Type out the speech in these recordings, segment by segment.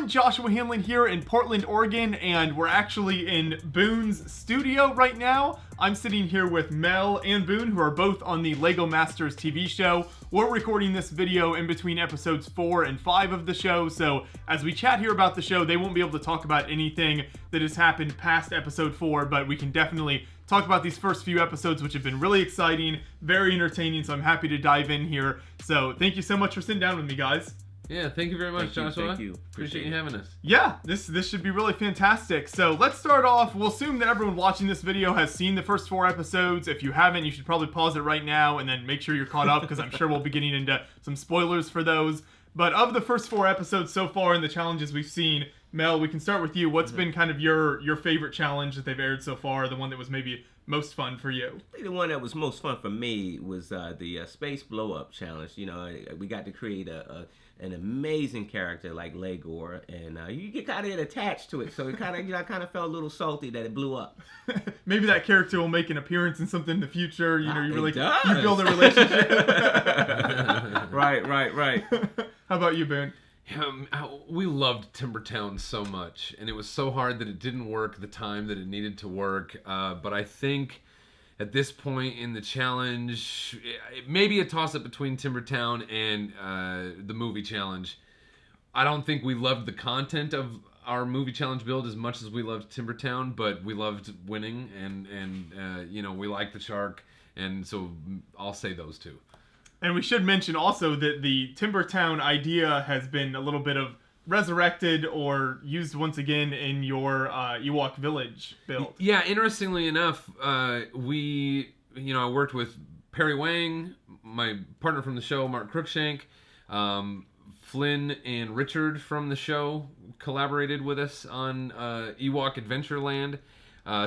everyone, Joshua Hanlon here in Portland, Oregon, and we're actually in Boone's studio right now. I'm sitting here with Mel and Boone, who are both on the LEGO Masters TV show. We're recording this video in between episodes 4 and 5 of the show, so as we chat here about the show, they won't be able to talk about anything that has happened past episode 4, but we can definitely talk about these first few episodes, which have been really exciting, very entertaining, so I'm happy to dive in here. So thank you so much for sitting down with me, guys. Yeah, thank you very much, Joshua. Thank you. Appreciate you having us. Yeah, this should be really fantastic. So let's start off. We'll assume that everyone watching this video has seen the first 4 episodes. If you haven't, you should probably pause it right now and then make sure you're caught up, because I'm sure we'll be getting into some spoilers for those. But of the first 4 episodes so far and the challenges we've seen, Mel, we can start with you. What's been kind of your favorite challenge that they've aired so far, the one that was maybe most fun for you? The one that was most fun for me was the space blow-up challenge. You know, we got to create an amazing character like Legor, and you get kind of get attached to it, so it kind of, I kind of felt a little salty that it blew up. Maybe that character will make an appearance in something in the future. You know, you build a relationship. Right. How about you, Boone? We loved Timbertown so much, and it was so hard that it didn't work the time that it needed to work. But I think at this point in the challenge, it may be a toss-up between Timbertown and the movie challenge. I don't think we loved the content of our movie challenge build as much as we loved Timbertown, but we loved winning, and you know, we liked the shark, and so I'll say those two. And we should mention also that the Timbertown idea has been a little bit of resurrected or used once again in your Ewok Village build. Yeah, interestingly enough, I worked with Perry Wang, my partner from the show, Mark Crookshank, Flynn and Richard from the show collaborated with us on Ewok Adventureland.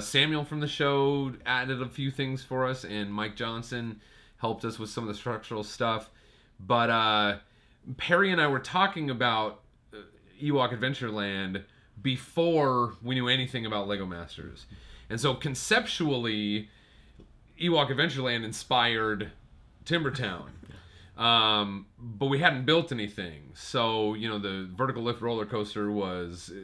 Samuel from the show added a few things for us, and Mike Johnson helped us with some of the structural stuff. But Perry and I were talking about Ewok Adventureland before we knew anything about LEGO Masters. And so conceptually, Ewok Adventureland inspired Timbertown. But we hadn't built anything. So, you know, the vertical lift roller coaster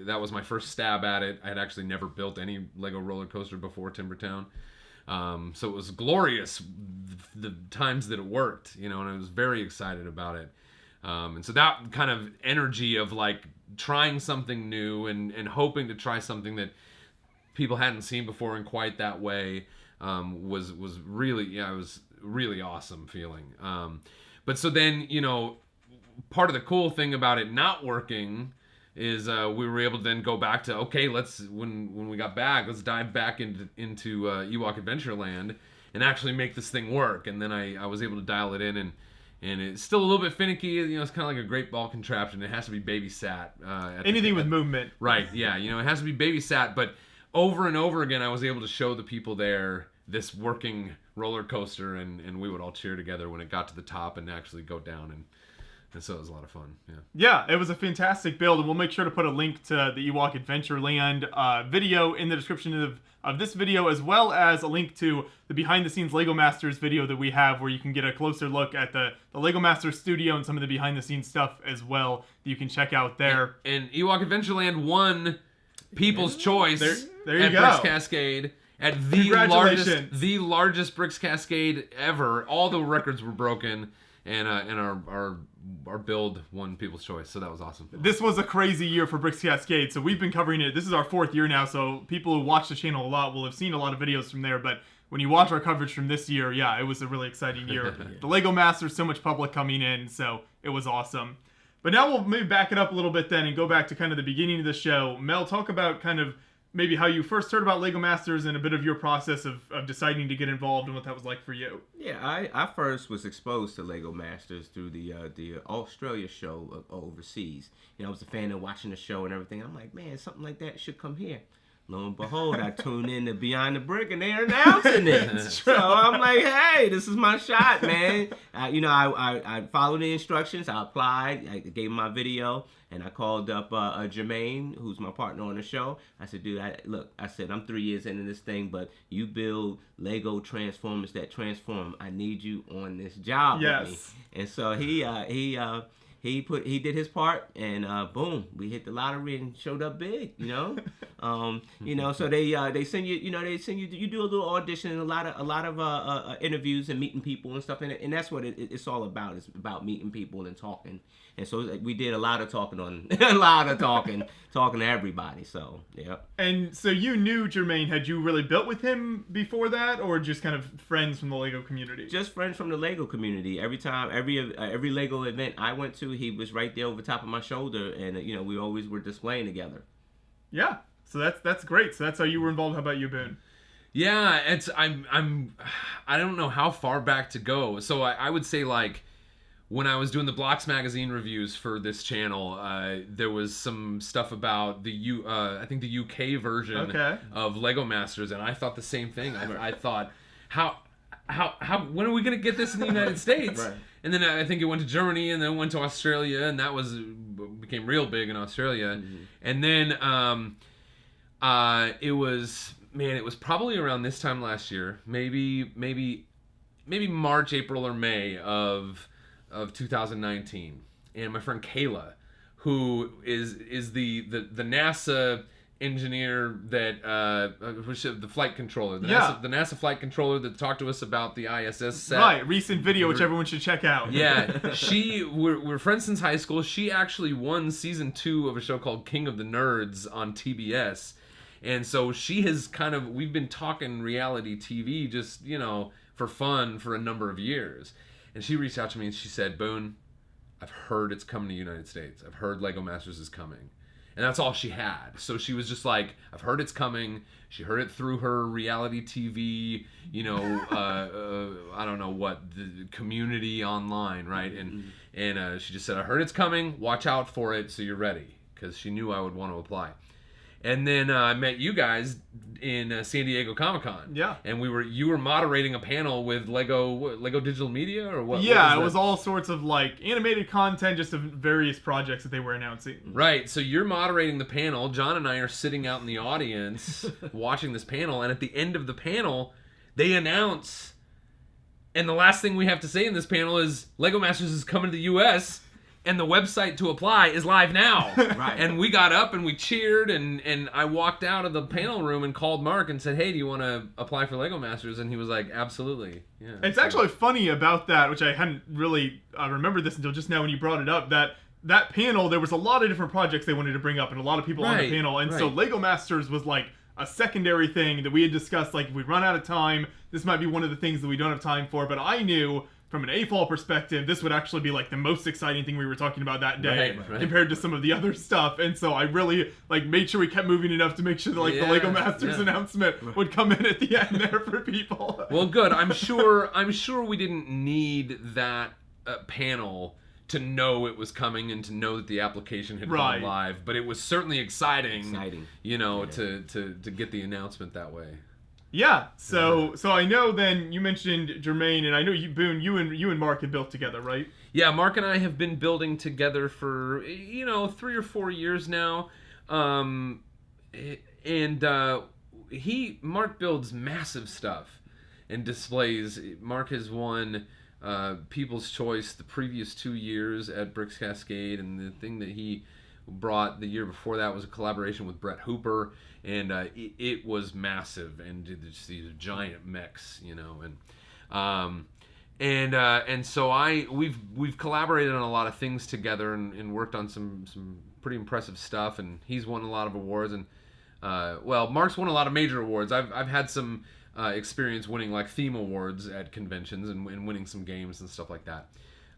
that was my first stab at it. I had actually never built any LEGO roller coaster before Timbertown. So it was glorious the times that it worked, you know, and I was very excited about it. And so that kind of energy of like trying something new and hoping to try something that people hadn't seen before in quite that way was really, it was really awesome feeling. But so then, you know, part of the cool thing about it not working is we were able to then go back to, okay, when we got back, let's dive back into Ewok Adventureland and actually make this thing work. And then I was able to dial it in, and it's still a little bit finicky. You know, it's kind of like a great ball contraption. It has to be babysat. Anything with movement. Right, yeah. You know, it has to be babysat. But over and over again, I was able to show the people there this working roller coaster, and we would all cheer together when it got to the top and actually go down, and so it was a lot of fun. Yeah, it was a fantastic build, and we'll make sure to put a link to the Ewok Adventureland video in the description of this video, as well as a link to the behind-the-scenes LEGO Masters video that we have, where you can get a closer look at the LEGO Masters studio and some of the behind-the-scenes stuff as well that you can check out there. And Ewok Adventureland won People's Choice there you at go. Bricks Cascade. At the largest Bricks Cascade ever. All the records were broken, and our build won People's Choice, so that was awesome. This was a crazy year for Bricks Cascade, so we've been covering it. This is our 4th year now, so people who watch the channel a lot will have seen a lot of videos from there, but when you watch our coverage from this year, yeah, it was a really exciting year. The LEGO Masters, so much public coming in, so it was awesome. But now we'll maybe back it up a little bit then and go back to kind of the beginning of the show. Mel, talk about kind of maybe how you first heard about LEGO Masters and a bit of your process of deciding to get involved and what that was like for you. Yeah, I first was exposed to LEGO Masters through the Australia show overseas. You know, I was a fan of watching the show and everything. I'm like, man, something like that should come here. Lo and behold, I tuned in to Beyond the Brick, and they're announcing it. So I'm like, hey, this is my shot, man. I followed the instructions. I applied. I gave him my video, and I called up Jermaine, who's my partner on the show. I said, dude, I'm 3 years into this thing, but you build Lego Transformers that transform. I need you on this job with me. And so he he did his part, and boom, we hit the lottery and showed up big. So they send you, you do a little audition and a lot of interviews and meeting people and stuff, and that's what it's all about. It's about meeting people and talking. And so we did a lot of talking talking to everybody. So yeah. And so you knew Jermaine. Had you really built with him before that, or just kind of friends from the Lego community? Just friends from the Lego community. Every time, every Lego event I went to, he was right there over top of my shoulder, and we always were displaying together. Yeah. So that's great. So that's how you were involved. How about you, Boone? Yeah, I don't know how far back to go. So I would say, like, when I was doing the Blocks magazine reviews for this channel, there was some stuff about I think the UK version of Lego Masters, and I thought the same thing. I thought, how when are we gonna get this in the United States? Right. And then I think it went to Germany, and then it went to Australia, and that became real big in Australia. Mm-hmm. And then it was probably around this time last year, maybe March, April, or May of 2019, and my friend Kayla, who is the NASA engineer that the flight controller, the NASA flight controller that talked to us about the ISS set. Right, recent video which everyone should check out. Yeah, we're friends since high school. She actually won season 2 of a show called King of the Nerds on TBS, and so we've been talking reality TV just for fun for a number of years. And she reached out to me and she said, Boone, I've heard it's coming to the United States. I've heard Lego Masters is coming. And that's all she had. So she was just like, I've heard it's coming. She heard it through her reality TV, I don't know what, the community online, right? And she just said, I heard it's coming. Watch out for it so you're ready. Because she knew I would want to apply. And then I met you guys in San Diego Comic-Con. Yeah. And you were moderating a panel with Lego Digital Media or what? Yeah, it was all sorts of like animated content, just of various projects that they were announcing. Right. So you're moderating the panel. John and I are sitting out in the audience watching this panel, and at the end of the panel, they announce, and the last thing we have to say in this panel is Lego Masters is coming to the US. And the website to apply is live now. Right. And we got up and we cheered, and I walked out of the panel room and called Mark and said, hey, do you want to apply for Lego Masters? And he was like, absolutely. Yeah. It's actually funny about that, which I hadn't really remembered this until just now when you brought it up, that panel, there was a lot of different projects they wanted to bring up and a lot of people on the panel. And so Lego Masters was like a secondary thing that we had discussed, like, if we run out of time, this might be one of the things that we don't have time for. But I knew, from an AFOL perspective, this would actually be like the most exciting thing we were talking about that day compared to some of the other stuff. And so I really made sure we kept moving enough to make sure that the Lego Masters announcement would come in at the end there for people. Well, good. I'm sure we didn't need that panel to know it was coming and to know that the application had gone live, but it was certainly exciting. To get the announcement that way. Yeah, so I know then you mentioned Jermaine, and I know you, Boone, you and Mark had built together, right? Yeah, Mark and I have been building together for 3 or 4 years now, Mark builds massive stuff and displays. Mark has won People's Choice the previous 2 years at Bricks Cascade, and the thing that he brought the year before that was a collaboration with Brett Hooper, and it was massive, and just these giant mechs, and so we've collaborated on a lot of things together and worked on some pretty impressive stuff, and he's won a lot of awards, and Mark's won a lot of major awards. I've had some experience winning like theme awards at conventions and winning some games and stuff like that,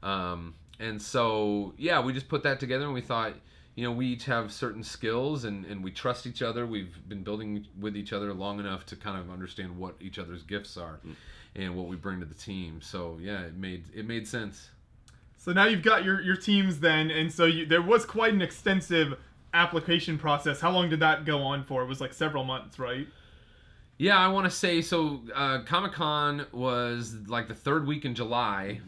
and so we just put that together, and we thought, we each have certain skills, and we trust each other. We've been building with each other long enough to kind of understand what each other's gifts are and what we bring to the team. So it made sense. So now you've got your teams then, and so there was quite an extensive application process. How long did that go on for? It was like several months, right? Yeah, I want to say so. Comic-Con was like the third week in July.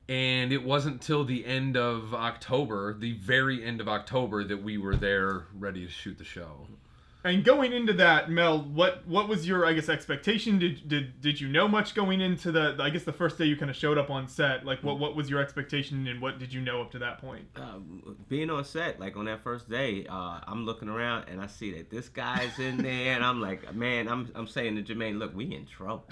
And it wasn't till the end of October, the very end of October, that we were there ready to shoot the show. And going into that, Mel, what was your, I guess, expectation? Did you know much going into the first day you kind of showed up on set? Like, what was your expectation, and what did you know up to that point? Being on set, like on that first day, I'm looking around and I see that this guy's in there, and I'm like, man, I'm saying to Jermaine, look, we in trouble.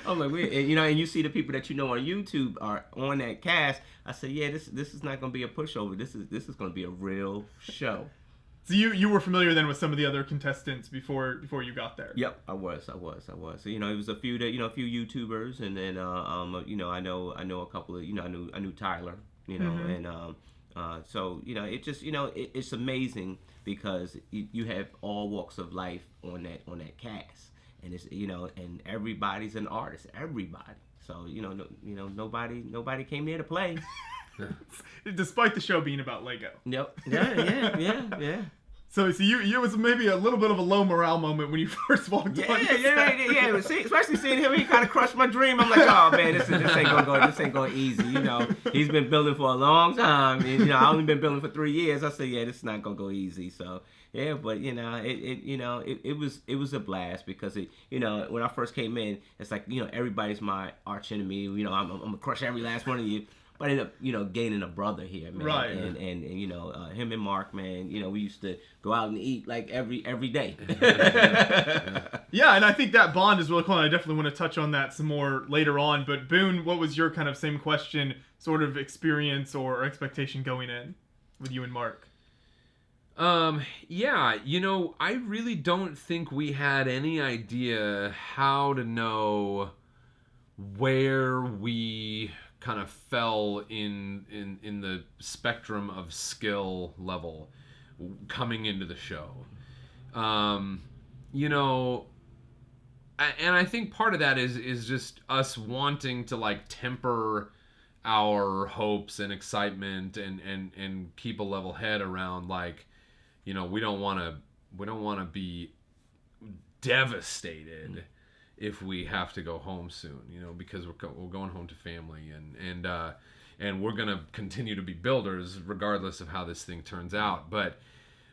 I'm like, and you see the people that you know on YouTube are on that cast. I said, yeah, this is not gonna be a pushover. This is gonna be a real show. So you were familiar then with some of the other contestants before you got there? Yep, I was. So, it was a few a few YouTubers, and then I know a couple of I knew Tyler, and so it just it's amazing because you have all walks of life on that cast, and it's and everybody's an artist, everybody. So nobody came there to play. Despite the show being about Lego. Yep. Yeah. So you was maybe a little bit of a low morale moment when you first walked on. Yeah. Especially seeing him, he kind of crushed my dream. I'm like, oh man, this ain't going easy. He's been building for a long time. And, I only been building for 3 years. I said, yeah, this is not gonna go easy. So yeah, but it was a blast because when I first came in, it's like everybody's my arch enemy. I'm gonna crush every last one of you. But I ended up, gaining a brother here, man. Right. And him and Mark, man, we used to go out and eat like every day. Yeah, and I think that bond is really cool, and I definitely want to touch on that some more later on. But Boone, what was your kind of same question, sort of experience or expectation going in with you and Mark? Yeah, I really don't think we had any idea how to know where we kind of fell in the spectrum of skill level coming into the show. And I think part of that is just us wanting to like temper our hopes and excitement and keep a level head around like, we don't want to be devastated if we have to go home soon, because we're going home to family and we're gonna continue to be builders regardless of how this thing turns out. But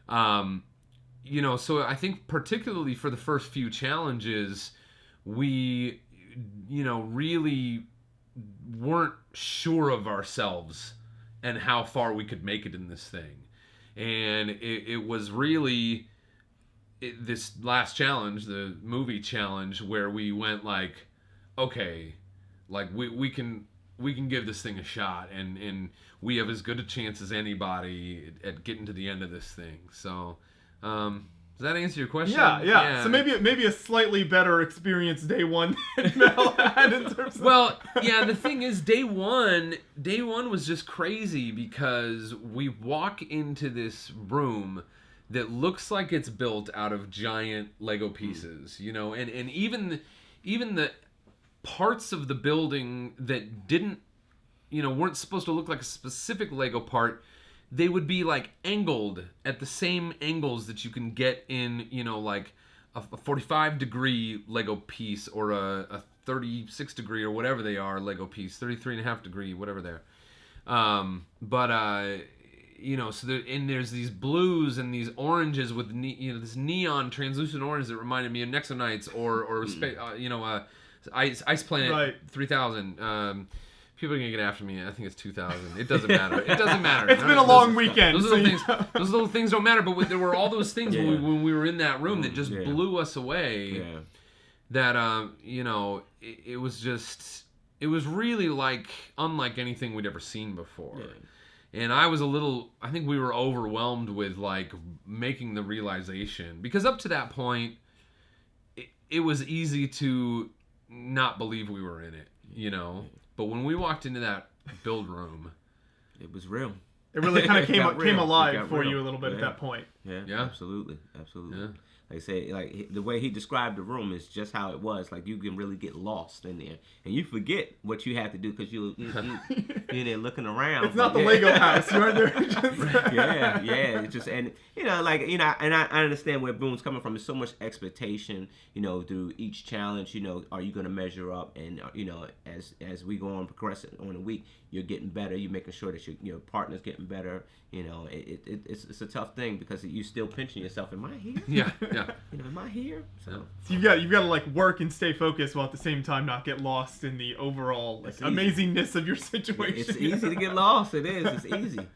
so I think particularly for the first few challenges, we really weren't sure of ourselves and how far we could make it in this thing, and it was really. This last challenge, the movie challenge, where we went like, okay, like we can give this thing a shot, and we have as good a chance as anybody at getting to the end of this thing. So, does that answer your question? Yeah. So maybe a slightly better experience day one than Mel had in terms of... Well, yeah. The thing is, day one was just crazy because we walk into this room that looks like it's built out of giant Lego pieces, and even the parts of the building that didn't, weren't supposed to look like a specific Lego part, they would be like angled at the same angles that you can get in, like a 45-degree Lego piece or a 36-degree or whatever they are Lego piece, 33.5-degree, whatever they're. So there's these blues and these oranges with this neon translucent orange that reminded me of Nexonites or Ice Planet 3000. People are gonna get after me. I think it's 2000. It doesn't matter. It's been a long weekend. Those little things don't matter. But there were all those things when we were in that room that just blew us away. Yeah. That it was really like unlike anything we'd ever seen before. Yeah. And I think we were overwhelmed with like making the realization, because up to that point, it was easy to not believe we were in it, But when we walked into that build room, it was real. It really kind of came alive for you a little bit at that point. Yeah, absolutely. Yeah. Like I say, like the way he described the room is just how it was. Like you can really get lost in there, and you forget what you have to do because you're there looking around. It's not the Lego house. You're there. Yeah. It's just and I understand where Boone's coming from. There's so much expectation, through each challenge. Are you going to measure up? And as we go on progressing on a week, you're getting better. You're making sure that your partner's getting better. It's a tough thing because you still pinching yourself. Am I here? Yeah. Am I here? So you've got to like work and stay focused while at the same time not get lost in the overall amazingness of your situation. It's easy to get lost. It is. It's easy.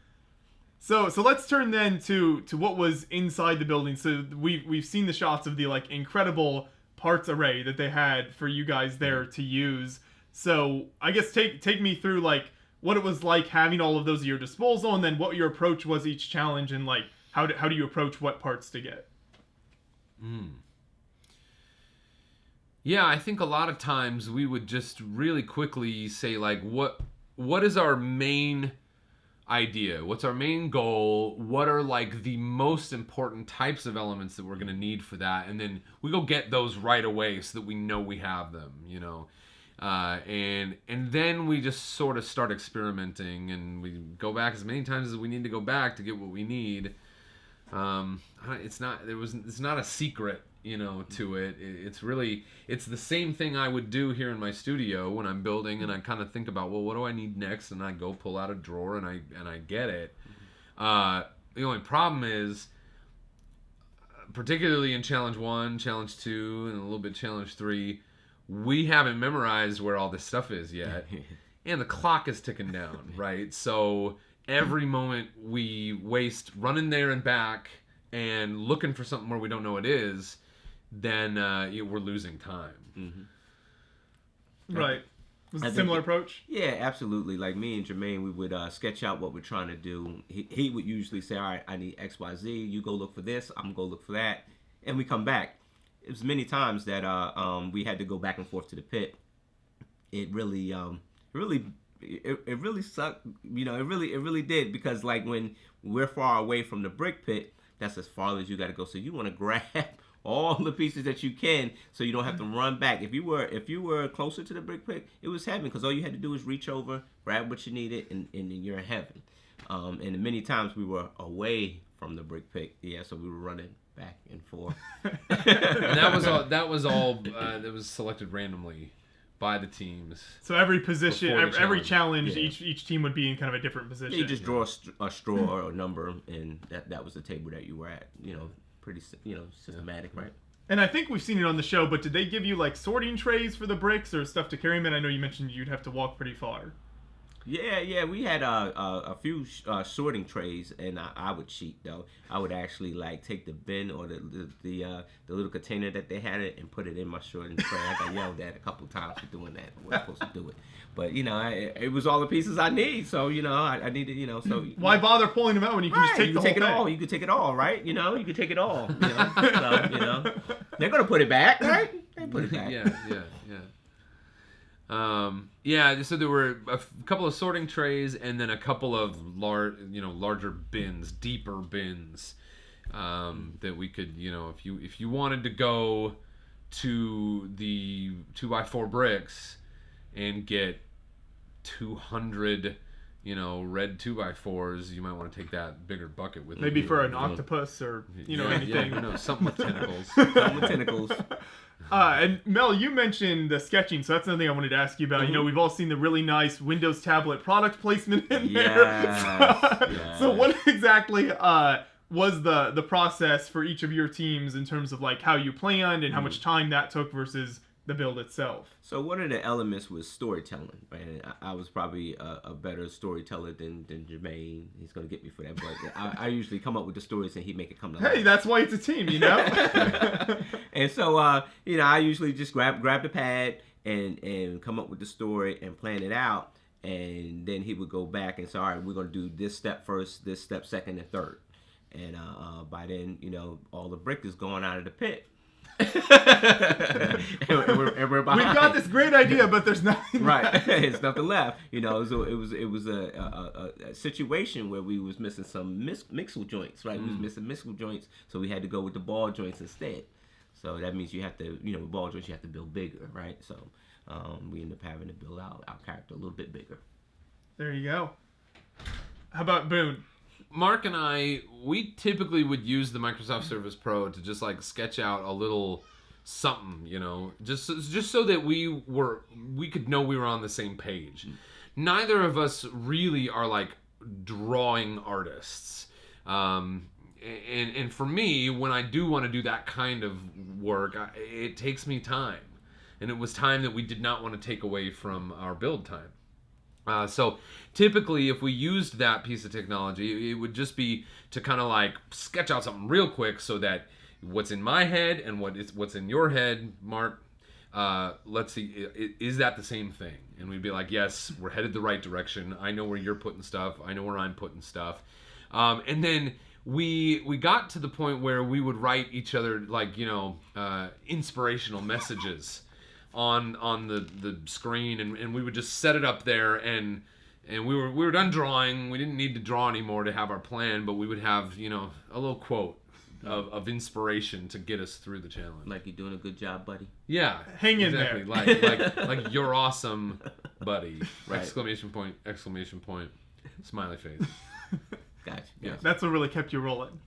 So let's turn then to what was inside the building. So we've seen the shots of the like incredible parts array that they had for you guys there to use. So I guess take me through like what it was like having all of those at your disposal, and then what your approach was each challenge, and like how do you approach what parts to get. Yeah, I think a lot of times we would just really quickly say like what is our main idea? What's our main goal? What are like the most important types of elements that we're going to need for that? And then we go get those right away so that we know we have them, and then we just sort of start experimenting, and we go back as many times as we need to go back to get what we need. It's not a secret, to it. It's the same thing I would do here in my studio when I'm building, and I kind of think about, well, what do I need next? And I go pull out a drawer and I get it. The only problem is, particularly in challenge 1, challenge 2, and a little bit challenge 3, we haven't memorized where all this stuff is yet. And the clock is ticking down, right? So every moment we waste running there and back and looking for something where we don't know it is, then we're losing time. Mm-hmm. Right. Was it a similar approach? Yeah, absolutely. Like me and Jermaine, we would sketch out what we're trying to do. He would usually say, all right, I need X, Y, Z. You go look for this. I'm going to go look for that. And we come back. It was many times that we had to go back and forth to the pit. It really sucked. It really did, because like when we're far away from the brick pit, that's as far as you got to go. So you want to grab all the pieces that you can, so you don't have to run back. If you were closer to the brick pit, it was heaven, because all you had to do was reach over, grab what you needed, and you're in heaven. And many times we were away from the brick pit, so we were running back and forth. And that was selected randomly by the teams. So every position, every challenge, each team would be in kind of a different position. Yeah, you just draw a straw or a number, and that was the table that you were at. Pretty systematic, right? And I think we've seen it on the show, but did they give you like sorting trays for the bricks or stuff to carry them in? I know you mentioned you'd have to walk pretty far. Yeah, we had a few sorting trays, and I would cheat though. I would actually like take the bin or the little container that they had it and put it in my sorting tray. I got yelled at a couple times for doing that. I wasn't supposed to do it, but it was all the pieces I need. So I needed so. Why bother pulling them out when you can just take the whole thing? All. You could take it all, right? You could take it all. So they're gonna put it back, right? They put it back. So there were a couple of sorting trays, and then a couple of larger bins, deeper bins, that we could, if you wanted to go to the 2x4 bricks and get 200, red 2x4s, you might want to take that bigger bucket with maybe for an octopus or anything. Something with tentacles. Something with tentacles. And Mel, you mentioned the sketching, so that's another thing I wanted to ask you about. Mm-hmm. We've all seen the really nice Windows tablet product placement in there. So what exactly was the process for each of your teams in terms of like how you planned and how much time that took versus the build itself? So one of the elements was storytelling, right? And I was probably a better storyteller than Jermaine. He's going to get me for that, but I usually come up with the stories and he make it come to life. Hey, that's why it's a team, And so, I usually just grab the pad and come up with the story and plan it out. And then he would go back and say, all right, we're going to do this step first, this step second, and third. And by then, all the brick is going out of the pit. and we're behind. We've got this great idea, but there's nothing right. There's nothing left. So it was a situation where we was missing some mixel joints, right? We was missing mixel joints, so we had to go with the ball joints instead. So that means you have to, ball joints you have to build bigger, right? So we end up having to build our character a little bit bigger. There you go. How about Boone? Mark and I, we typically would use the Microsoft Surface Pro to just like sketch out a little something, just so that we could know we were on the same page. Neither of us really are like drawing artists. and for me, when I do want to do that kind of work, it takes me time. And it was time that we did not want to take away from our build time. So typically, if we used that piece of technology, it would just be to kind of like sketch out something real quick so that what's in my head and what's in your head, Mark, let's see, is that the same thing? And we'd be like, yes, we're headed the right direction. I know where you're putting stuff. I know where I'm putting stuff. And then we got to the point where we would write each other like, inspirational messages on the screen, and we would just set it up there, and we were done drawing. We didn't need to draw anymore to have our plan, but we would have, a little quote of inspiration to get us through the challenge. Like, you're doing a good job, buddy. Yeah, hang in exactly. there. like you're awesome, buddy! Right. Exclamation point! Exclamation point! Smiley face. Gotcha. Yeah. That's what really kept you rolling.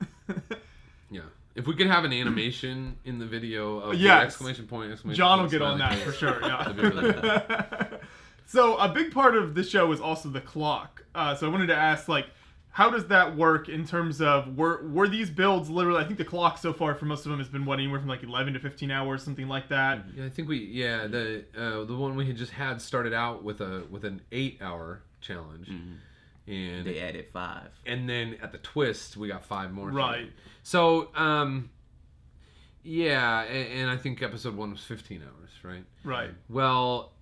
Yeah. If we could have an animation in the video of Yes. exclamation point! Exclamation John will point, get on smiley that face, for sure. Yeah. that'd be really good. So a big part of the show is also the clock. So I wanted to ask, like, how does that work in terms of were these builds literally? I think the clock so far for most of them has been anywhere from like 11 to 15 hours, something like that. Yeah, I think the one we had just had started out with an 8-hour challenge, and They added 5. and then at the twist we got 5 more. Right. So yeah, and I think episode 1 was 15 hours, right? Right. Well,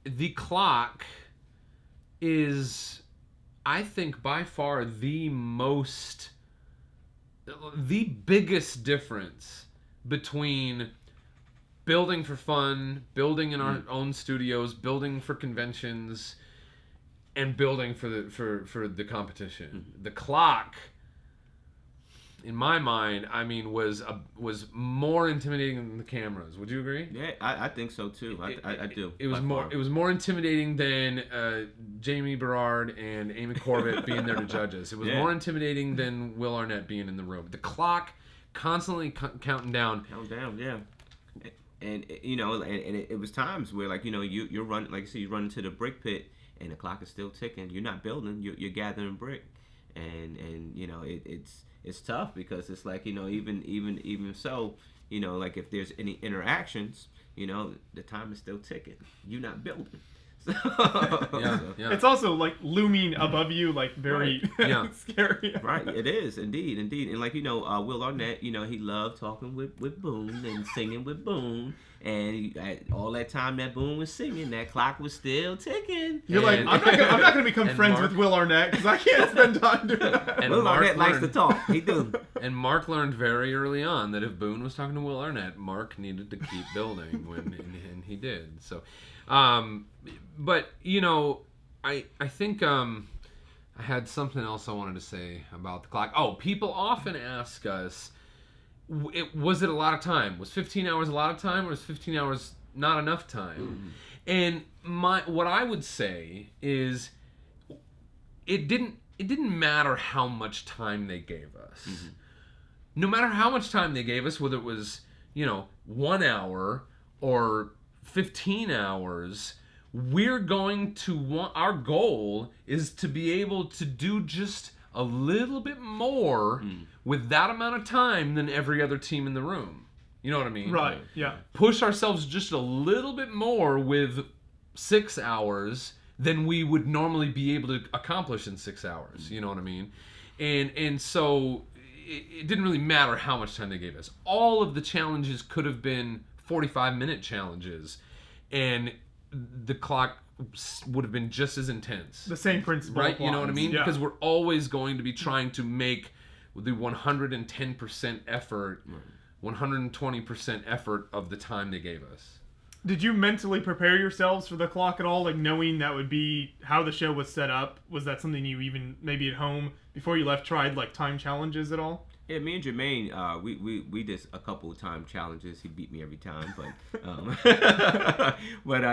the clock is, I think, by far the biggest difference between building for fun, building in our own studios, building for conventions, and building for the competition. The clock, in my mind, I mean, was more intimidating than the cameras. Would you agree? Yeah, I think so too. I do. It was more intimidating than Jamie Berard and Amy Corbett being there to judge us. It was more intimidating than Will Arnett being in the room. The clock constantly counting down. Yeah. And it was times where, like, you're running, like you said, you run into the brick pit and the clock is still ticking. You're not building. You're gathering brick, and it's tough because it's like, even so, like, if there's any interactions, the time is still ticking. You're not building. So, Yeah. It's also like looming above you, like very scary. Right, it is indeed, and like Will Arnett, he loved talking with Boone and singing with Boone, and all that time that Boone was singing, that clock was still ticking. You're like, I'm not gonna become friends with Will Arnett because I can't spend time doing that. And Will Arnett likes to talk. He do. And Mark learned very early on that if Boone was talking to Will Arnett, Mark needed to keep building, and he did. So, but I think I had something else I wanted to say about the clock. Oh, people often ask us, was it a lot of time? Was 15 hours a lot of time, or was 15 hours not enough time? And what I would say is, it didn't matter how much time they gave us. No matter how much time they gave us, whether it was 1 hour or 15 hours, we're going to our goal is to be able to do just a little bit more with that amount of time than every other team in the room. You know what I mean? Right, yeah. Push ourselves just a little bit more with 6 hours than we would normally be able to accomplish in 6 hours. You know what I mean? And so it didn't really matter how much time they gave us. All of the challenges could have been 45-minute challenges, and the clock would have been just as intense. The same principle, right? You know what I mean? Yeah. Because we're always going to be trying to make the 110% effort, 120% effort of the time they gave us. Did you mentally prepare yourselves for the clock at all, like knowing that would be how the show was set up? Was that something you even maybe at home before you left tried, like time challenges at all? Yeah, me and Jermaine, we did a couple of time challenges. He beat me every time, but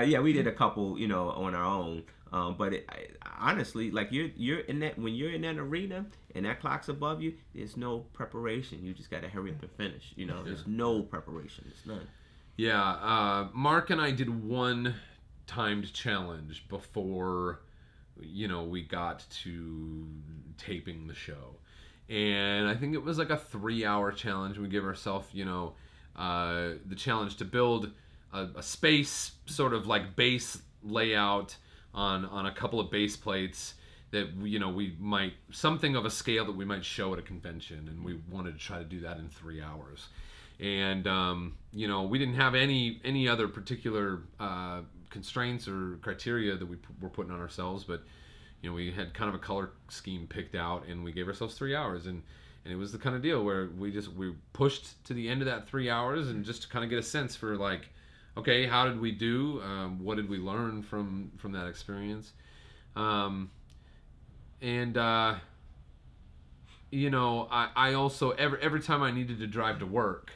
yeah, we did a couple, on our own. But honestly, like you're in that, when you're in that arena and that clock's above you, there's no preparation. You just got to hurry up and finish. There's no preparation. There's none. Yeah, Mark and I did one timed challenge before, we got to taping the show. and I think it was like a 3-hour challenge. We gave ourselves, the challenge to build a space, sort of like base layout on a couple of base plates that we might, something of a scale that we might show at a convention, and we wanted to try to do that in 3 hours. And we didn't have any other particular constraints or criteria that we were putting on ourselves, but we had kind of a color scheme picked out, and we gave ourselves 3 hours, and it was the kind of deal where we pushed to the end of that 3 hours, and just to kind of get a sense for like, okay, how did we do? What did we learn from that experience? I also every time I needed to drive to work,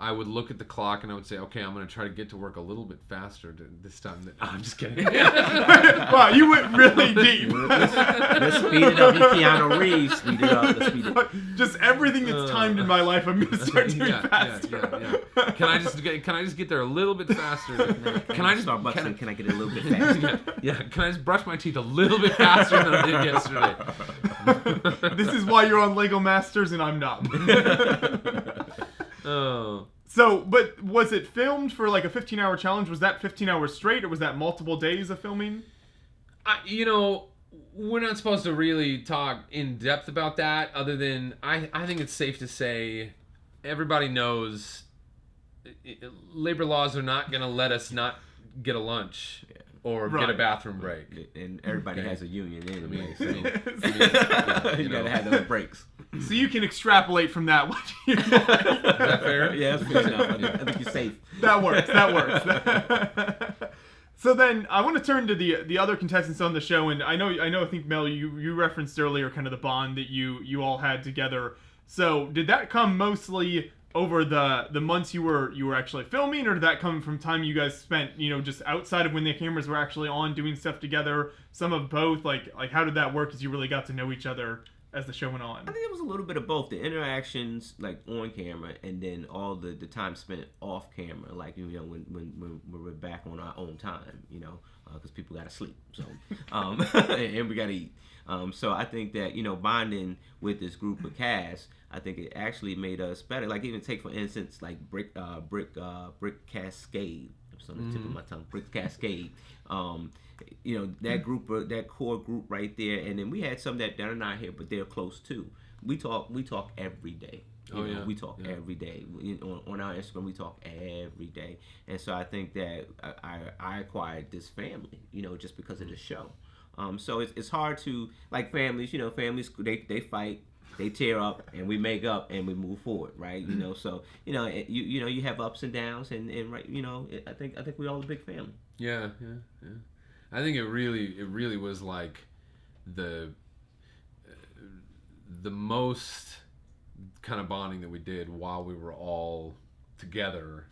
I would look at the clock and I would say, okay, I'm going to try to get to work a little bit faster this time. I'm just kidding. Wow, you went really deep. Let's speed it up. Keanu Reeves, speed it up. Let's speed it up. Just everything that's timed in my life, I'm going to start doing faster. Yeah. Can I just get there a little bit faster? Can I get it a little bit faster? Yeah. Can I just brush my teeth a little bit faster than I did yesterday? This is why you're on Lego Masters and I'm not. Oh. So, but was it filmed for like a 15-hour challenge? Was that 15 hours straight, or was that multiple days of filming? We're not supposed to really talk in depth about that, other than I think it's safe to say everybody knows labor laws are not going to let us not get a lunch. Yeah. Or get a bathroom break. And everybody has a union anyway, so you gotta have those breaks. So you can extrapolate from that what you want. Is that fair? Yeah, that's fair enough. I think you're safe. That works. So then I want to turn to the other contestants on the show, and I think Mel, you referenced earlier kind of the bond that you all had together. So did that come mostly over the months you were actually filming, or did that come from time you guys spent just outside of when the cameras were actually on doing stuff together? Some of both. Like how did that work as you really got to know each other as the show went on? I think it was a little bit of both. The interactions like on camera, and then all the time spent off camera, like when we're back on our own time, because people gotta sleep, so and we gotta eat. So I think that bonding with this group of cast, I think it actually made us better. Like even take for instance like Brick Cascade. It's on the tip of my tongue. Brick Cascade. That group, that core group right there, and then we had some that are not here, but they're close too. We talk every day. We talk every day. On our Instagram, we talk every day, and so I think that I acquired this family, just because of the show. So it's hard to, like families, families they fight, they tear up, and we make up and we move forward, right? So you have ups and downs, and right, I think we're all a big family. Yeah. I think it really was like the most kind of bonding that we did while we were all together.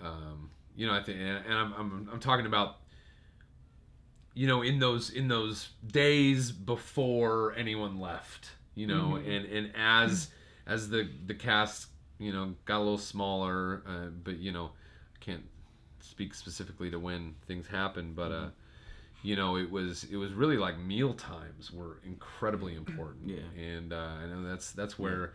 I think, and I'm talking about in those days before anyone left, and as the cast got a little smaller, but I can't speak specifically to when things happened, but it was really like meal times were incredibly important. Yeah. And I know that's where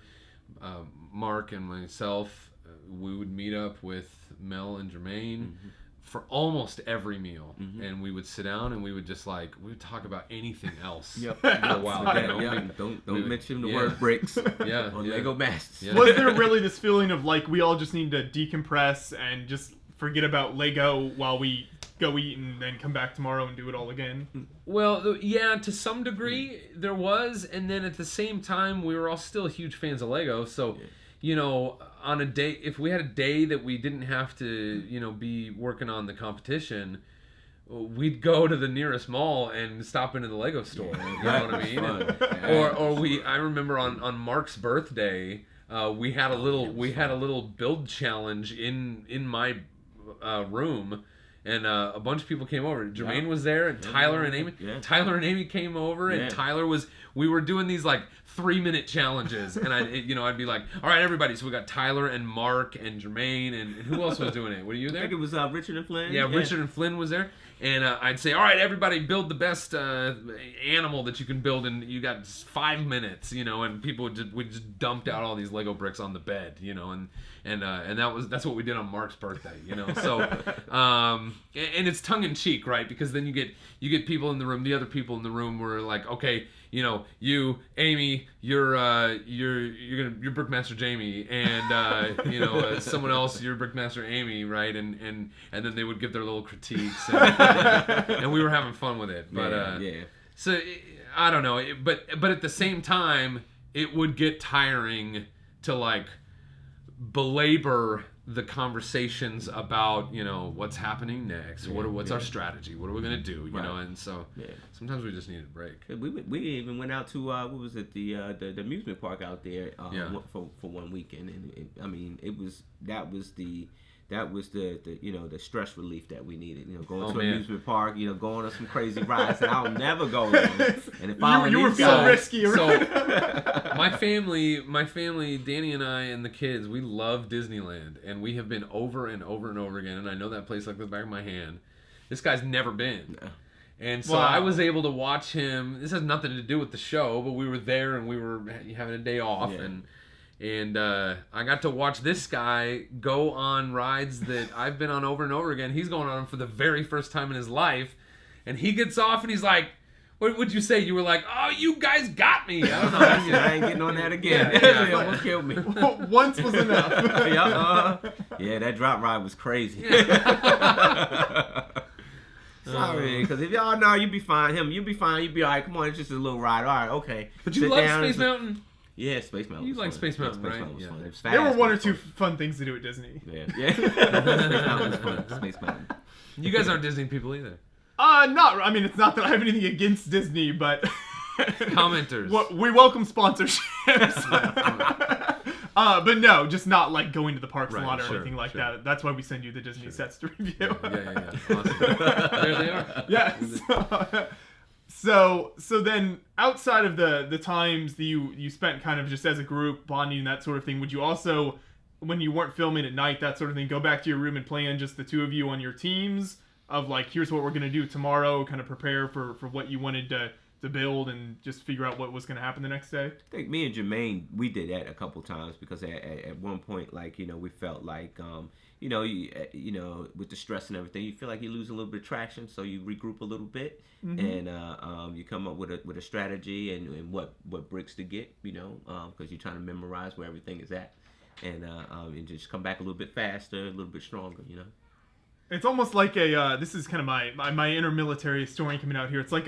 Mark and myself we would meet up with Mel and Jermaine for almost every meal, and we would sit down and we would just we would talk about anything else. Yep. For a while. Don't mention the word bricks. Yeah. On Lego Masters. Yeah. Was there really this feeling of like we all just need to decompress and just forget about Lego while we go eat and then come back tomorrow and do it all again? Well, yeah, to some degree there was, and then at the same time we were all still huge fans of Lego, so on a day, if we had a day that we didn't have to be working on the competition, we'd go to the nearest mall and stop into the Lego store. You know what I mean? I remember on Mark's birthday, we had a little build challenge in my room, and a bunch of people came over. Jermaine was there, and Tyler and Amy. Yeah. Tyler and Amy came over, and we were doing these like 3-minute challenges, and I'd be like, all right, everybody. So we got Tyler and Mark and Jermaine, and who else was doing it? Were you there? I think it was Richard and Flynn. Yeah, Richard and Flynn was there. And I'd say, all right, everybody, build the best animal that you can build, and you got 5 minutes, and people we just dumped out all these Lego bricks on the bed, and that's what we did on Mark's birthday, So, and it's tongue in cheek, right? Because then you get people in the room. The other people in the room were like, okay, you, Amy, you're Brickmaster Jamie, and someone else, you're Brickmaster Amy, right? And then they would give their little critiques, and we were having fun with it. But so I don't know, but at the same time, it would get tiring to like belabor the conversations about what's happening next, what's our strategy, what are we gonna do, and so sometimes we just need a break. We even went out to what was it, the amusement park out there for 1 weekend, and that was the stress relief that we needed. Going to an amusement park, going on some crazy rides that I'll never go on. And if you were feeling risky. So my family, Danny and I and the kids, we love Disneyland, and we have been over and over and over again. And I know that place like the back of my hand. This guy's never been. No. And so I was able to watch him. This has nothing to do with the show, but we were there and we were having a day off, and I got to watch this guy go on rides that I've been on over and over again. He's going on them for the very first time in his life. And he gets off and he's like, what would you say? You were like, oh, you guys got me. I don't know. I ain't getting on that again. It almost killed me. Once was enough. Yeah, that drop ride was crazy. Sorry, because if y'all know, you'd be fine. You'd be fine. You'd be all right. Come on, it's just a little ride. All right, okay. But you love Space Mountain? Yeah, Space Mountain. You like Space Mountain, right? Mountain was fun. It was fast, there were one or two fun things to do at Disney. Yeah. Space Mountain was fun. Space Mountain. You guys aren't Disney people either. It's not that I have anything against Disney, but commenters. We welcome sponsorships. But no, just not like going to the parks a lot or anything like that. That's why we send you the Disney sets to review. Yeah. Awesome. There they are. Yeah. So then outside of the times that you spent kind of just as a group bonding and that sort of thing, would you also, when you weren't filming at night, that sort of thing, go back to your room and plan just the two of you on your teams of like, here's what we're going to do tomorrow, kind of prepare for what you wanted to build and just figure out what was going to happen the next day? I think me and Jermaine, we did that a couple times because at one point, like, we felt like, with the stress and everything, you feel like you lose a little bit of traction, so you regroup a little bit, and you come up with a strategy and what bricks to get, because you're trying to memorize where everything is at, and just come back a little bit faster, a little bit stronger, It's almost like this is kind of my inner military historian coming out here. It's like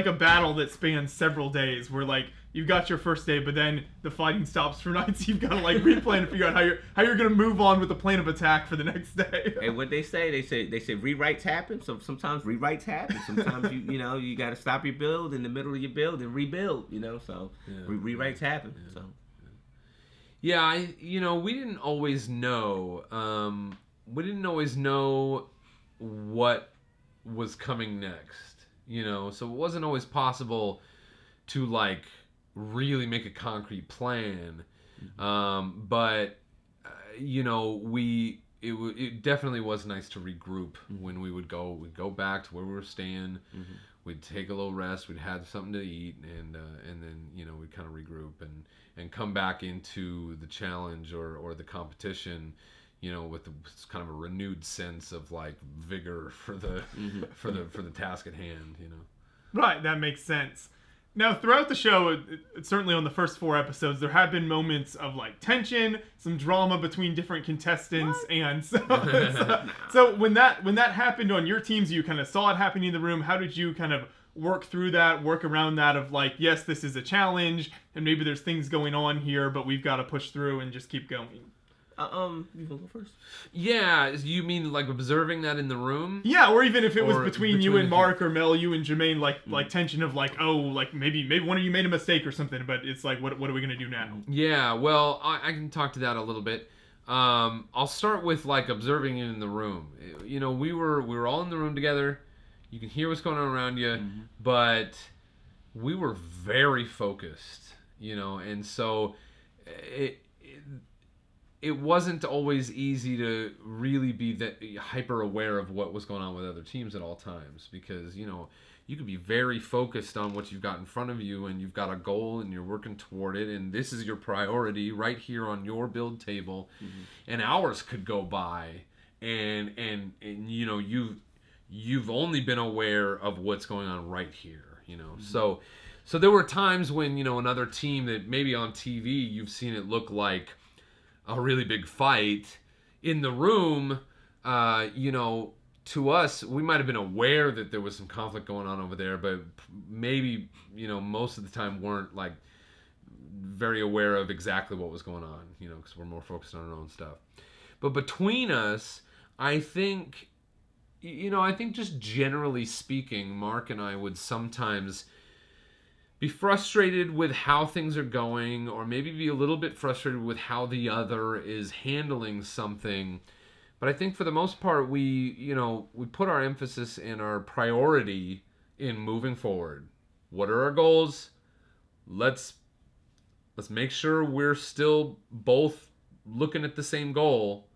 a battle that spans several days where like you've got your first day, but then the fighting stops for night, so you've got to like replan and figure out how you're going to move on with the plan of attack for the next day. And what they say rewrites happen. So sometimes rewrites happen. Sometimes you got to stop your build in the middle of your build and rebuild. So rewrites happen. Yeah. So yeah, we didn't always know. We didn't always know what was coming next. So it wasn't always possible to like really make a concrete plan, but it definitely was nice to regroup when we'd go back to where we were staying, we'd take a little rest, we'd have something to eat, and then we'd kind of regroup and come back into the challenge or the competition with kind of a renewed sense of like vigor for the for the task at hand. Right, that makes sense. Now, throughout the show, certainly on the first 4 episodes, there have been moments of like tension, some drama between different contestants, and so when that happened on your teams, you kind of saw it happening in the room. How did you kind of work through that, work around that of like, yes, this is a challenge, and maybe there's things going on here, but we've got to push through and just keep going? You want to go first? Yeah, you mean like observing that in the room? Yeah, or even if it was between you and Mark, or Mel, you and Jermaine, like tension of like, oh, like maybe one of you made a mistake or something, but it's like, what are we gonna do now? Yeah, well, I can talk to that a little bit. I'll start with like observing it in the room. You know, we were all in the room together. You can hear what's going on around you, but we were very focused. You know, and so it wasn't always easy to really be that hyper aware of what was going on with other teams at all times, because, you know, you could be very focused on what you've got in front of you, and you've got a goal and you're working toward it, and this is your priority right here on your build table, and hours could go by, and you know, you've only been aware of what's going on right here, you know. So there were times when, you know, another team that maybe on TV you've seen it look like a really big fight. In the room, you know, to us, we might have been aware that there was some conflict going on over there, but maybe, you know, most of the time weren't like very aware of exactly what was going on, you know, because we're more focused on our own stuff. But between us, I think, you know, I think just generally speaking, Mark and I would sometimes be frustrated with how things are going, or maybe be a little bit frustrated with how the other is handling something. But I think for the most part, we put our emphasis and our priority in moving forward. What are our goals? Let's make sure we're still both looking at the same goal,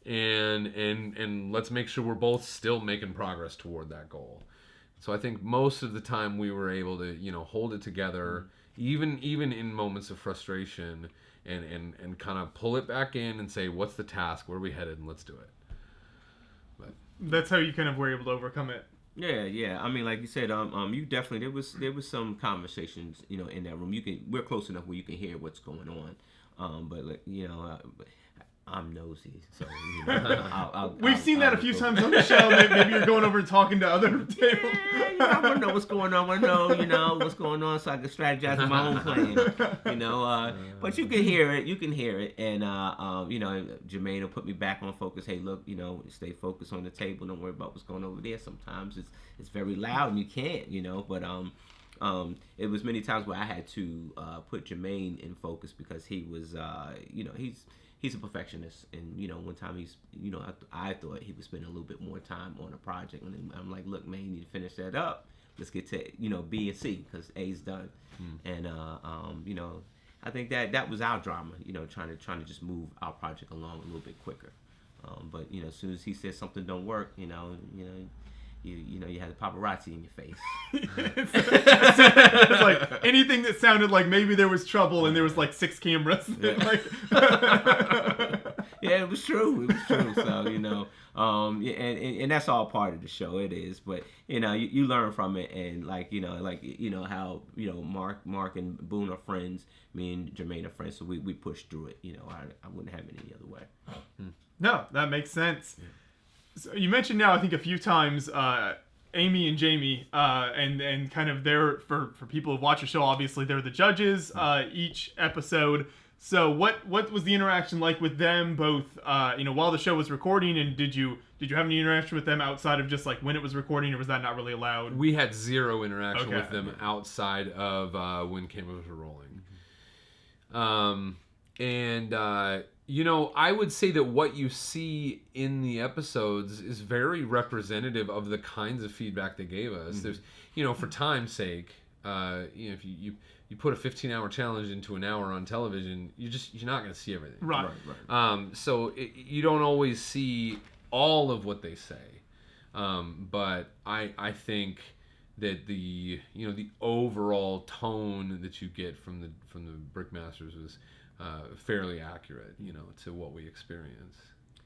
and let's make sure we're both still making progress toward that goal. So I think most of the time we were able to, you know, hold it together, even in moments of frustration, and kind of pull it back in and say, what's the task, where are we headed, and let's do it. But that's how you kind of were able to overcome it. Yeah. I mean, like you said, you definitely there was some conversations, you know, in that room. We're close enough where you can hear what's going on. But like, you know, I'm nosy, so you know, we've seen that a few times on the show. Maybe you're going over and talking to other tables. You know, I want to know what's going on. I want to know, you know, what's going on, so I can strategize my own plan. You know, but you can hear it. And you know, Jermaine will put me back on focus. Hey, look, you know, stay focused on the table. Don't worry about what's going on over there. Sometimes it's very loud and you can't, you know. But it was many times where I had to put Jermaine in focus, because he was, you know, he's a perfectionist, and you know, one time I thought he would spend a little bit more time on a project, and I'm like, look, man, you need to finish that up. Let's get to, you know, B and C, because A's done. And you know, I think that was our drama, you know, trying to just move our project along a little bit quicker. But you know, as soon as he says something don't work, you know, you had the paparazzi in your face. It's like anything that sounded like maybe there was trouble, and there was like 6 cameras. Yeah, it was true. So, you know, and that's all part of the show. It is, but you know, you learn from it, and like you know how, you know, Mark and Boone are friends. Me and Jermaine are friends, so we push through it. You know, I wouldn't have it any other way. No, that makes sense. Yeah. So you mentioned now, I think a few times, Amy and Jamie, and kind of they're, for people who watch the show, obviously they're the judges each episode. So what was the interaction like with them both, you know, while the show was recording, and did you have any interaction with them outside of just like when it was recording, or was that not really allowed? We had zero interaction with them outside of when cameras were rolling. You know, I would say that what you see in the episodes is very representative of the kinds of feedback they gave us. There's, you know, for time's sake, you know, if you put a 15-hour challenge into an hour on television, you're not going to see everything. Right. So you don't always see all of what they say. But I think that the overall tone that you get from the Brickmasters was fairly accurate, you know, to what we experience.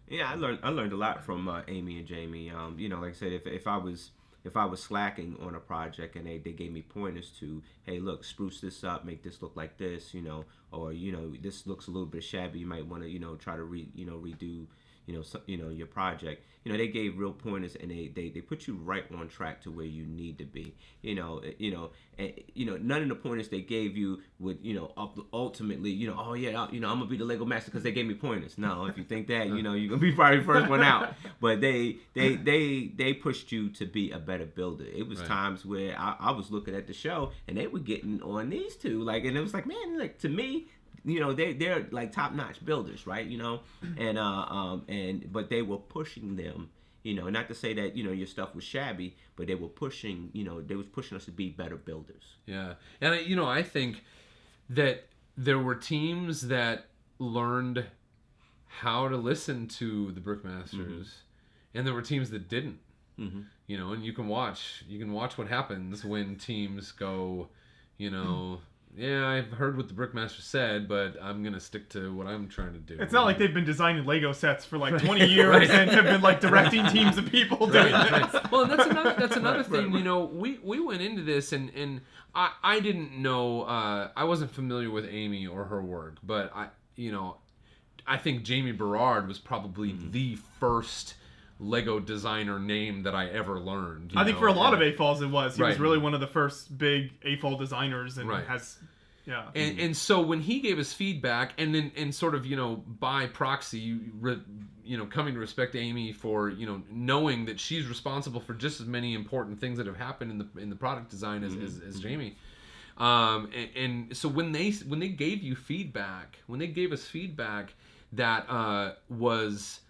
Yeah, I learned a lot from Amy and Jamie. You know, like I said, if I was slacking on a project and they gave me pointers to, hey, look, spruce this up, make this look like this, you know, or you know, this looks a little bit shabby, you might want to, you know, try to redo, you know, your project. You know, they gave real pointers, and they put you right on track to where you need to be. And, none of the pointers they gave you would, you know, ultimately, you know, oh yeah, you know, I'm gonna be the Lego master because they gave me pointers. No, if you think that, you know, you're gonna be probably the first one out. But they pushed you to be a better builder. It was times where I was looking at the show and they were getting on these two, like, and it was like, man, like, to me, they're like top-notch builders, right? But they were pushing them, not to say that your stuff was shabby, but they were pushing, they was pushing us to be better builders. Yeah. And I think that there were teams that learned how to listen to the Brickmasters, and there were teams that didn't. And you can watch what happens when teams go, yeah, I've heard what the Brickmaster said, but I'm gonna stick to what I'm trying to do. It's not like they've been designing Lego sets for like 20 years and have been like directing teams of people doing this. Well, and that's another thing. We went into this and I didn't know. I wasn't familiar with Amy or her work, but I think Jamie Berard was probably the first Lego designer name that I ever learned. I think for a lot of AFOLs it was. He was really one of the first big AFOL designers and has... Yeah. And so when he gave us feedback, and then sort of by proxy, coming to respect Amy for knowing that she's responsible for just as many important things that have happened in the product design as Jamie. And so when they gave you feedback, when they gave us feedback that was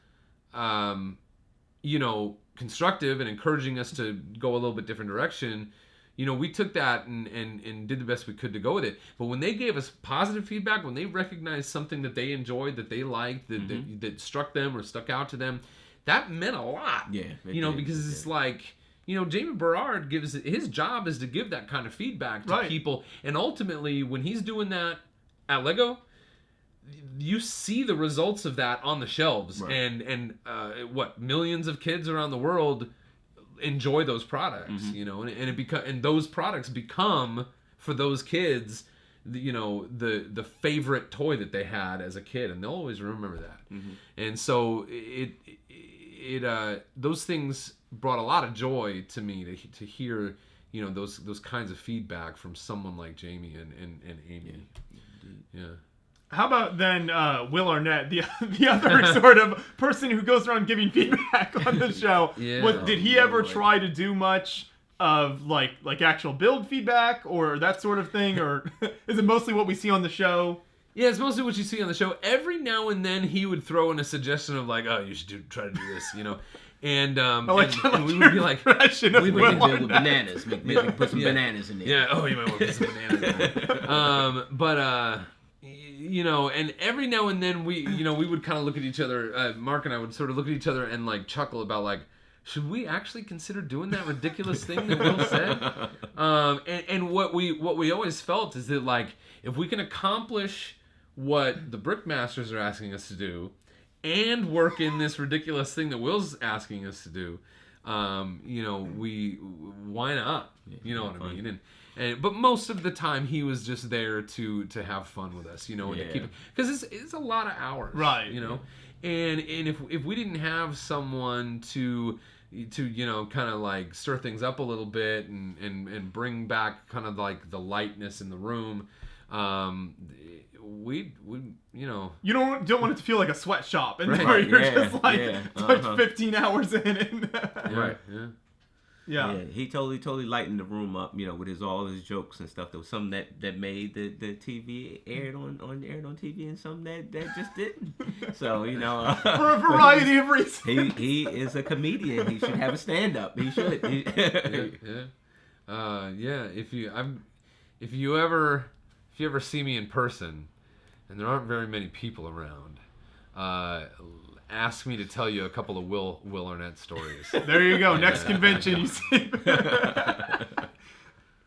constructive and encouraging us to go a little bit different direction. We took that and did the best we could to go with it. But when they gave us positive feedback, when they recognized something that they enjoyed, that they liked, that struck them or stuck out to them, that meant a lot. Yeah. Because it's like, Jamie Berard his job is to give that kind of feedback to people. And ultimately, when he's doing that at Lego, you see the results of that on the shelves. Right. And millions of kids around the world enjoy those products, and those products become for those kids, the favorite toy that they had as a kid, and they'll always remember that. And so it those things brought a lot of joy to me to hear those kinds of feedback from someone like Jamie and Amy. Yeah. How about then Will Arnett, the other sort of person who goes around giving feedback on the show? Did he ever try to do much of like actual build feedback or that sort of thing, or is it mostly what we see on the show? Yeah, it's mostly what you see on the show. Every now and then he would throw in a suggestion of like, oh, you should try to do this, And, and we would be like, we would build with bananas. Maybe put some bananas in there. Yeah, oh, you might want to put some bananas in there. And every now and then we would kind of look at each other. Mark and I would sort of look at each other and like chuckle about like, should we actually consider doing that ridiculous thing that Will said? And what we always felt is that like, if we can accomplish what the Brickmasters are asking us to do, and work in this ridiculous thing that Will's asking us to do, why not? You know what I mean? But most of the time he was just there to have fun with us, and to keep it, because it's a lot of hours, right? And if we didn't have someone to kind of like stir things up a little bit and bring back kind of like the lightness in the room, we you don't want it to feel like a sweatshop, and you're just like 15 hours in and Yeah, he totally lightened the room up, with all his jokes and stuff. There was some that made the TV aired on TV, and some that just didn't. So for a variety of reasons. He is a comedian. He should have a stand up. He should. If you ever see me in person, and there aren't very many people around, ask me to tell you a couple of Will Arnett stories. There you go. Next convention, you see.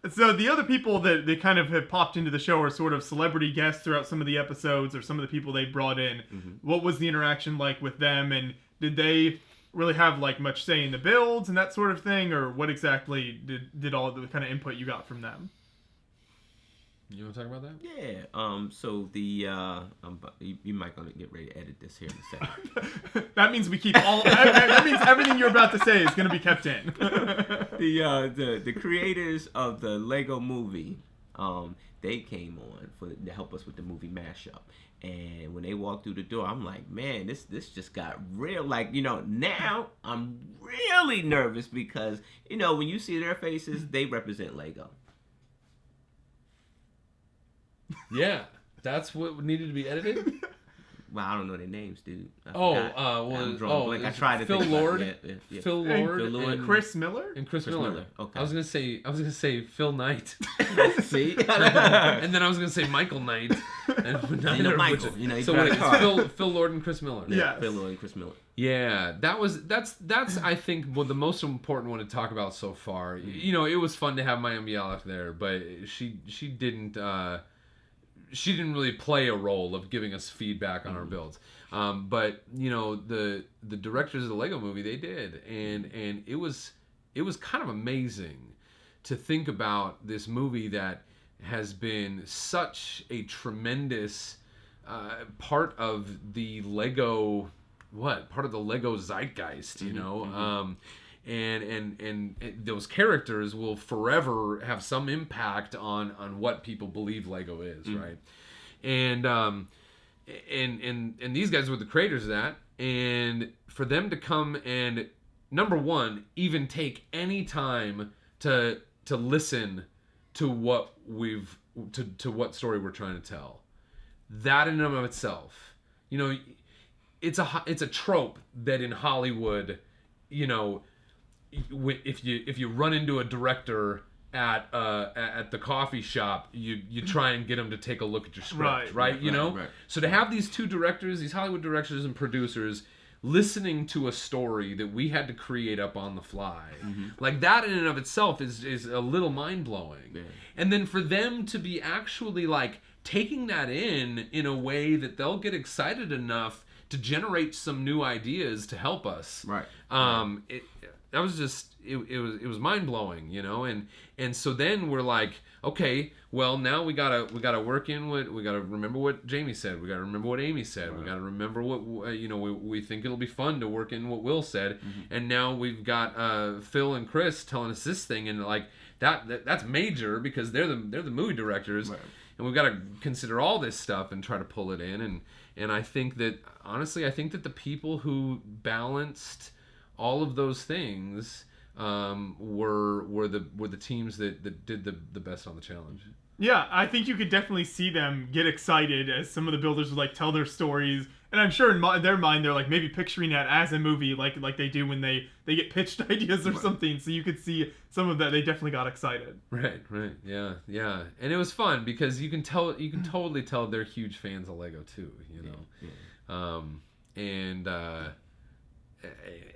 So the other people that they kind of have popped into the show are sort of celebrity guests throughout some of the episodes, or some of the people they brought in. What was the interaction like with them, and did they really have like much say in the builds and that sort of thing, or what exactly did all the kind of input you got from them? You want to talk about that? Yeah. So the you might gonna get ready to edit this here in a second. That means we keep all. That means everything you're about to say is gonna be kept in. The creators of the Lego Movie, they came on to help us with the movie mashup. And when they walked through the door, I'm like, man, this just got real. Like, now I'm really nervous because when you see their faces, they represent Lego. Yeah. That's what needed to be edited? Well, I don't know their names, dude. I'm drawing blank. I tried to Phil think Lord, yeah. Phil Lord, and Chris Miller. Chris Miller. Okay. I was gonna say Phil Knight. See? And then I was gonna say Michael Knight. And neither Michael. So wait, it's Phil Lord and Chris Miller. Yeah. Phil Lord and Chris Miller. Yeah, that's I think the most important one to talk about so far. You know, it was fun to have Mayim Bialik there, but she didn't really play a role of giving us feedback on our builds. But you know, the directors of the Lego Movie, they did, and it was kind of amazing to think about this movie that has been such a tremendous part of the Lego zeitgeist, you know. And those characters will forever have some impact on what people believe Lego is, right? And these guys were the creators of that, and for them to come and number one, even take any time to listen to what to what story we're trying to tell, that in and of itself, you know, it's a trope that in Hollywood, you know, if you run into a director at the coffee shop, you try and get them to take a look at your script, right? You know? Right. So to have these two directors, these Hollywood directors and producers, listening to a story that we had to create up on the fly, like that in and of itself is a little mind-blowing. Yeah. And then for them to be actually like taking that in a way that they'll get excited enough to generate some new ideas to help us. Right. That was just it was mind-blowing, you know, and so then we're like, okay, well now we gotta work in what we gotta remember what Jamie said, we gotta remember what Amy said, right. We gotta remember what you know, we think it'll be fun to work in what Will said, and now we've got Phil and Chris telling us this thing, and like that's major because they're the movie directors, right. And we've got to consider all this stuff and try to pull it in, and I think that honestly, I think that the people who balanced all of those things were the teams that did the best on the challenge. Yeah, I think you could definitely see them get excited as some of the builders would like tell their stories, and I'm sure in their mind they're like maybe picturing that as a movie, like they do when they get pitched ideas or something. So you could see some of that. They definitely got excited. Right, yeah, and it was fun because you can totally tell they're huge fans of Lego too, you know. Yeah.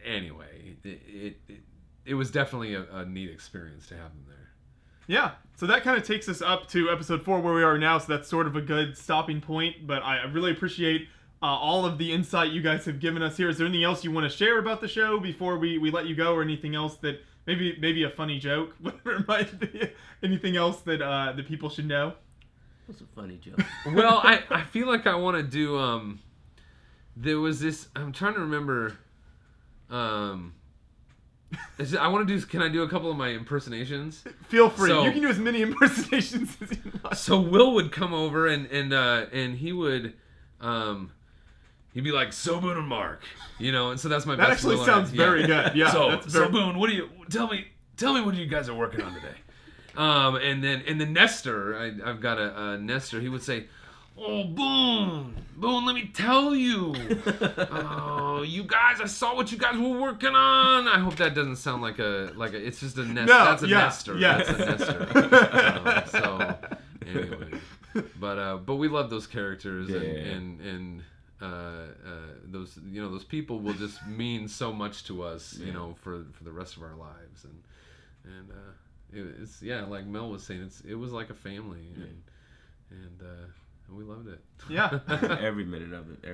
Anyway, it was definitely a neat experience to have them there. Yeah, so that kind of takes us up to episode 4 where we are now, so that's sort of a good stopping point, but I really appreciate all of the insight you guys have given us here. Is there anything else you want to share about the show before we let you go, or anything else that maybe a funny joke, whatever it might be, anything else that the people should know? What's a funny joke? Well, I feel like I want to do, there was this, I'm trying to remember, I want to do. Can I do a couple of my impersonations? Feel free. So, you can do as many impersonations as you like. So Will would come over and he would, he'd be like, "So Boone and Mark," you know. And so that's my. That best actually sounds very good. Yeah. So Boone, what do you tell me what you guys are working on today? And then Nestor, I've got a Nestor. He would say, "Oh, Boone, let me tell you. Oh, you guys, I saw what you guys were working on." I hope that doesn't sound like it's just a nest. No, that's a Nestor. Yes. That's a Nestor. So anyway, but we love those characters, and those, you know, those people will just mean so much to us, you know, for the rest of our lives, and it's like Mel was saying, it was like a family, and we loved it. Yeah. Every minute of it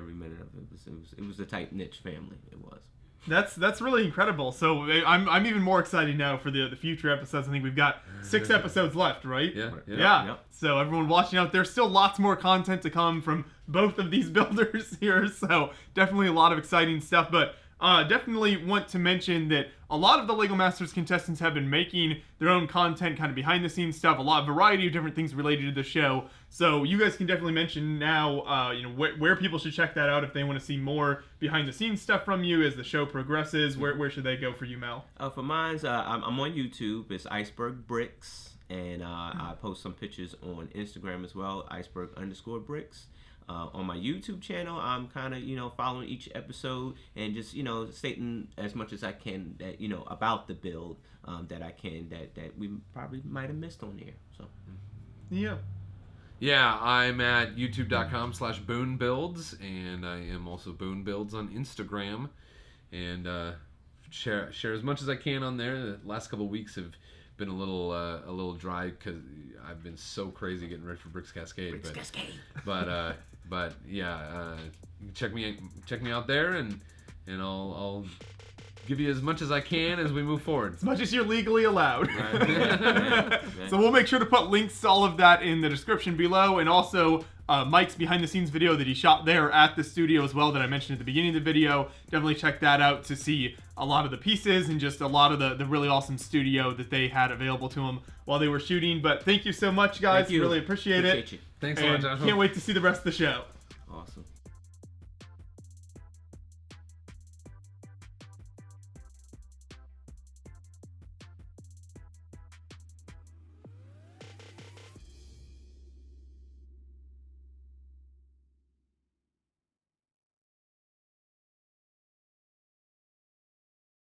was a tight knit family. It was. That's really incredible. So I'm even more excited now for the future episodes. I think we've got 6 episodes left, right? Yeah. So everyone watching out, there's still lots more content to come from both of these builders here. So definitely a lot of exciting stuff. But definitely want to mention that a lot of the Lego Masters contestants have been making their own content, kind of behind the scenes stuff, a lot of variety of different things related to the show. So you guys can definitely mention now, where people should check that out if they want to see more behind the scenes stuff from you as the show progresses. Where should they go for you, Mel? For mine, I'm on YouTube. It's Iceberg Bricks, And I post some pictures on Instagram as well, iceberg_bricks. On my YouTube channel, I'm kind of, following each episode and just, stating as much as I can that, about the build that I can that we probably might have missed on here. So, Yeah. Yeah, I'm at youtube.com/BooneBuilds, and I am also Boone Builds on Instagram, and share as much as I can on there. The last couple of weeks have been a little dry because I've been so crazy getting ready for Bricks Cascade. But yeah, check me out there, and I'll give you as much as I can as we move forward. As much as you're legally allowed. Right. So we'll make sure to put links to all of that in the description below, and also Mike's behind the scenes video that he shot there at the studio as well that I mentioned at the beginning of the video. Definitely check that out to see a lot of the pieces and just a lot of the really awesome studio that they had available to them while they were shooting. But thank you so much, guys. Thank you. Really appreciate it. You. Thanks a lot, And Joshua. can't wait to see the rest of the show. Awesome.